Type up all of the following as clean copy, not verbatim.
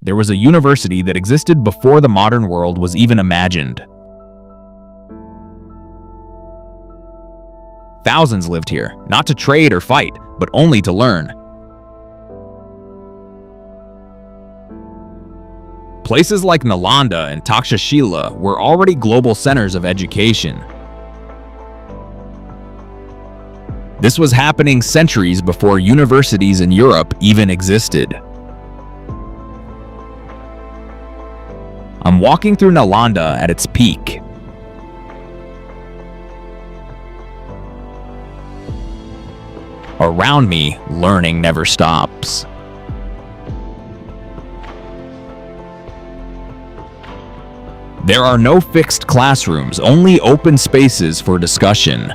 there was a university that existed before the modern world was even imagined. Thousands lived here, not to trade or fight, but only to learn. Places like Nalanda and Takshashila were already global centers of education. This was happening centuries before universities in Europe even existed. I'm walking through Nalanda at its peak. Around me, learning never stops. There are no fixed classrooms, only open spaces for discussion.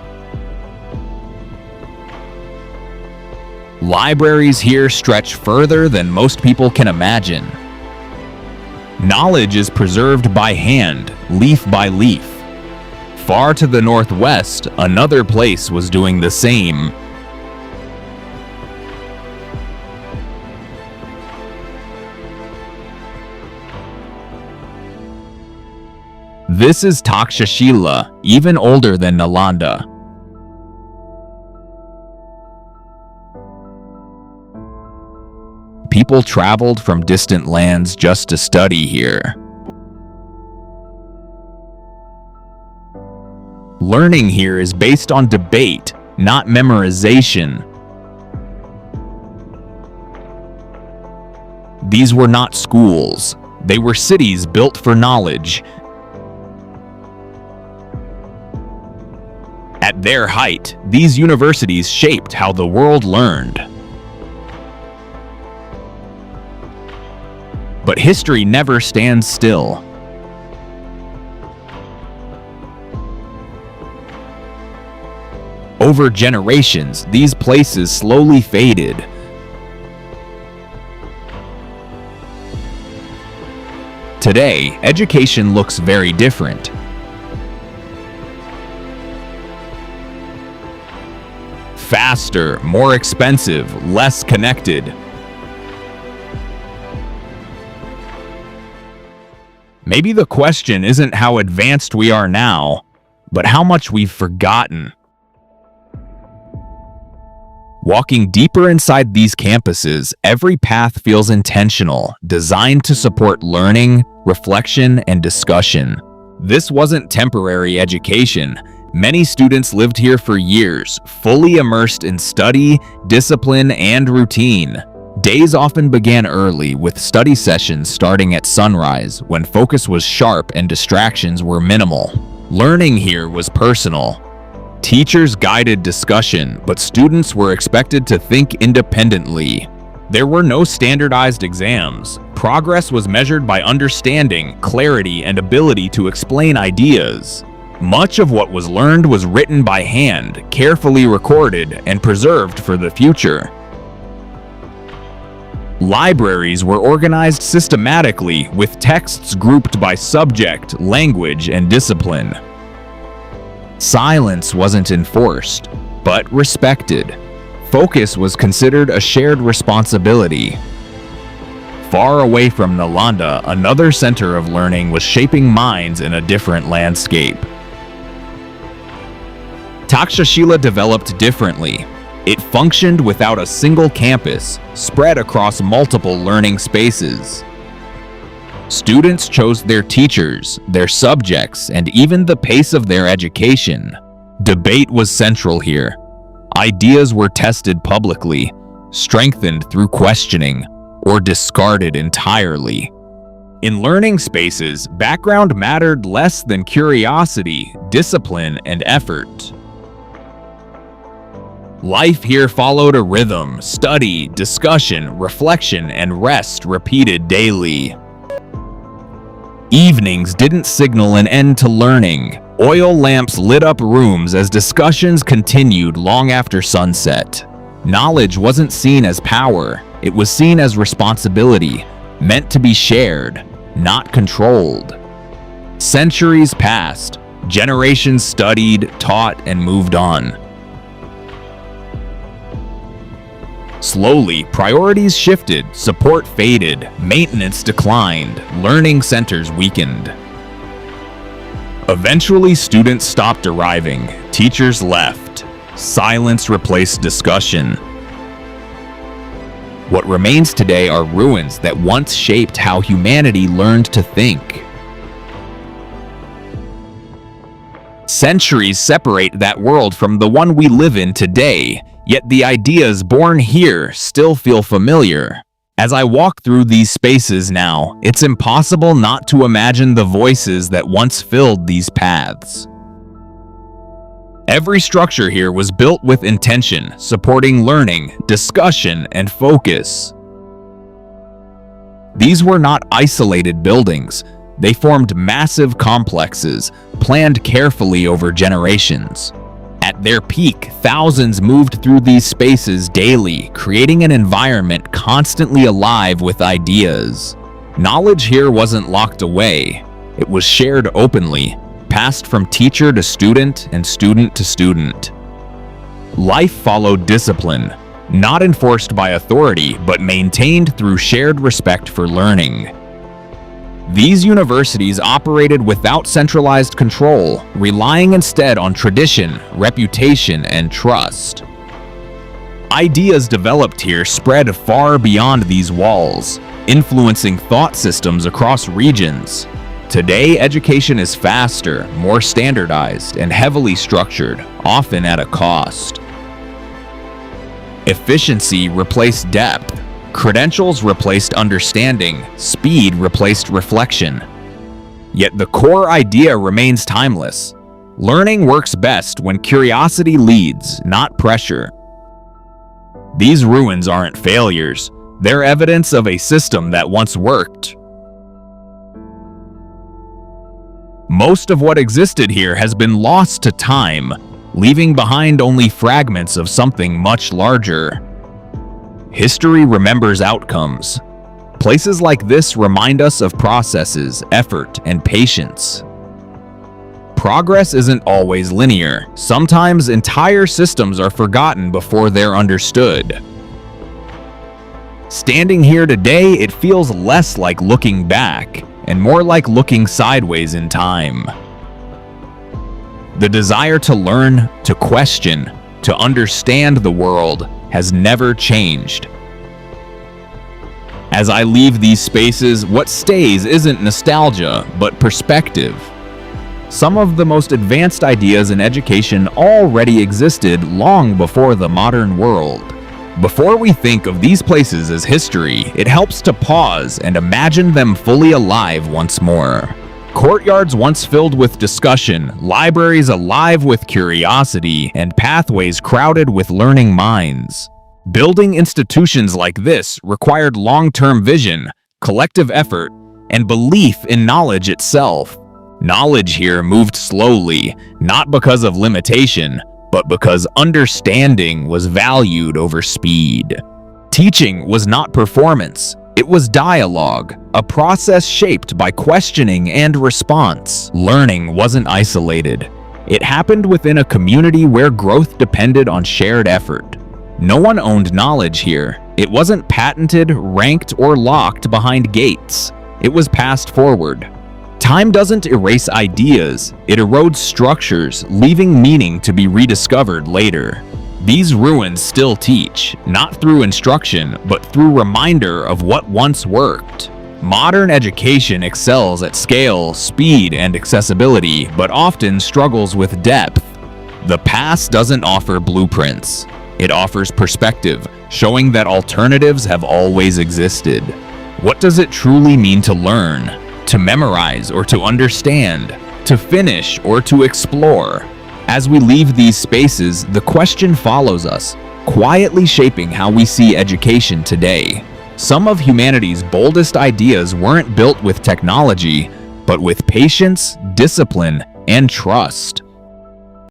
Libraries here stretch further than most people can imagine. Knowledge is preserved by hand, leaf by leaf. Far to the northwest, another place was doing the same. This is Takshashila, even older than Nalanda. People traveled from distant lands just to study here. Learning here is based on debate, not memorization. These were not schools. They were cities built for knowledge. At their height, these universities shaped how the world learned. But history never stands still. Over generations, these places slowly faded. Today, education looks very different. Faster, more expensive, less connected. Maybe the question isn't how advanced we are now, but how much we've forgotten. Walking deeper inside these campuses, every path feels intentional, designed to support learning, reflection, and discussion. This wasn't temporary education. Many students lived here for years, fully immersed in study, discipline, and routine. Days often began early, with study sessions starting at sunrise, when focus was sharp and distractions were minimal. Learning here was personal. Teachers guided discussion, but students were expected to think independently. There were no standardized exams. Progress was measured by understanding, clarity, and ability to explain ideas. Much of what was learned was written by hand, carefully recorded, and preserved for the future. Libraries were organized systematically, with texts grouped by subject, language, and discipline. Silence wasn't enforced, but respected. Focus was considered a shared responsibility. Far away from Nalanda, another center of learning was shaping minds in a different landscape. Takshashila developed differently. It functioned without a single campus, spread across multiple learning spaces. Students chose their teachers, their subjects, and even the pace of their education. Debate was central here. Ideas were tested publicly, strengthened through questioning, or discarded entirely. In learning spaces, background mattered less than curiosity, discipline, and effort. Life here followed a rhythm: study, discussion, reflection, and rest repeated daily. Evenings didn't signal an end to learning. Oil lamps lit up rooms as discussions continued long after sunset. Knowledge wasn't seen as power, it was seen as responsibility, meant to be shared, not controlled. Centuries passed, generations studied, taught, and moved on. Slowly, priorities shifted, support faded, maintenance declined, learning centers weakened. Eventually, students stopped arriving, teachers left, silence replaced discussion. What remains today are ruins that once shaped how humanity learned to think. Centuries separate that world from the one we live in today, yet the ideas born here still feel familiar. As I walk through these spaces now, it's impossible not to imagine the voices that once filled these paths. Every structure here was built with intention, supporting learning, discussion, and focus. These were not isolated buildings. They formed massive complexes, planned carefully over generations. At their peak, thousands moved through these spaces daily, creating an environment constantly alive with ideas. Knowledge here wasn't locked away. It was shared openly, passed from teacher to student and student to student. Life followed discipline, not enforced by authority, but maintained through shared respect for learning. These universities operated without centralized control, relying instead on tradition, reputation, and trust. Ideas developed here spread far beyond these walls, influencing thought systems across regions. Today, education is faster, more standardized, and heavily structured, often at a cost. Efficiency replaced depth. Credentials replaced understanding, speed replaced reflection. Yet the core idea remains timeless. Learning works best when curiosity leads, not pressure. These ruins aren't failures. They're evidence of a system that once worked. Most of what existed here has been lost to time, leaving behind only fragments of something much larger. History remembers outcomes. Places like this remind us of processes, effort, and patience. Progress isn't always linear. Sometimes entire systems are forgotten before they're understood. Standing here today, it feels less like looking back and more like looking sideways in time. The desire to learn, to question, to understand the world has never changed. As I leave these spaces, what stays isn't nostalgia, but perspective. Some of the most advanced ideas in education already existed long before the modern world. Before we think of these places as history, it helps to pause and imagine them fully alive once more. Courtyards once filled with discussion, libraries alive with curiosity, and pathways crowded with learning minds. Building institutions like this required long-term vision, collective effort, and belief in knowledge itself. Knowledge here moved slowly, not because of limitation, but because understanding was valued over speed. Teaching was not performance. It was dialogue, a process shaped by questioning and response. Learning wasn't isolated. It happened within a community where growth depended on shared effort. No one owned knowledge here. It wasn't patented, ranked, or locked behind gates. It was passed forward. Time doesn't erase ideas, it erodes structures, leaving meaning to be rediscovered later. These ruins still teach, not through instruction, but through reminder of what once worked. Modern education excels at scale, speed, and accessibility, but often struggles with depth. The past doesn't offer blueprints. It offers perspective, showing that alternatives have always existed. What does it truly mean to learn? To memorize or to understand? To finish or to explore? As we leave these spaces, the question follows us, quietly shaping how we see education today. Some of humanity's boldest ideas weren't built with technology, but with patience, discipline, and trust.